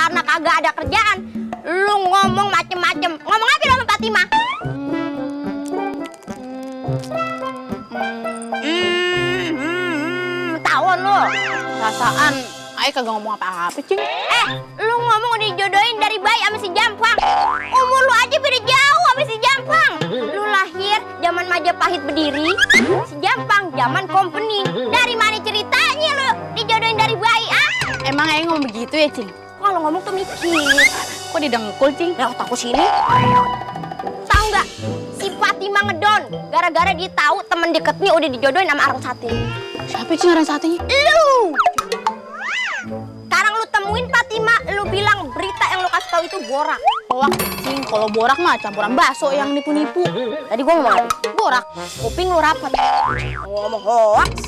karena kagak ada kerjaan, lu ngomong macem-macem. Ngomong apa sama Fatimah? Tawon lu. Perasaan Ai kagak ngomong apa-apa, Cing. Lu ngomong udah dijodohin dari bayi sama si Jampang. Umur lu aja beda jauh sama si Jampang. Lu lahir zaman Majapahit berdiri, si Jampang zaman company. Dari mana ceritanya lu dijodohin dari bayi, Emang Ai ngomong begitu ya, Cing? Kalau ngomong tuh mikir. Kok didengkul, Cing? Ya otakku sini. Tahu nggak? Si Fatimah ngedon gara-gara dia tahu temen deketnya udah dijodohin sama arang sate. Siapa, Cing, orang satunya? Lu. Sekarang lu temuin Fatimah, lu bilang berita yang lu kasih tahu itu borak. Hoak, Cing. Kalau borak mah campuran bakso yang nipu-nipu. Tadi gua ngomong apa? Borak. Kuping lu rapet. Ngomong hoax.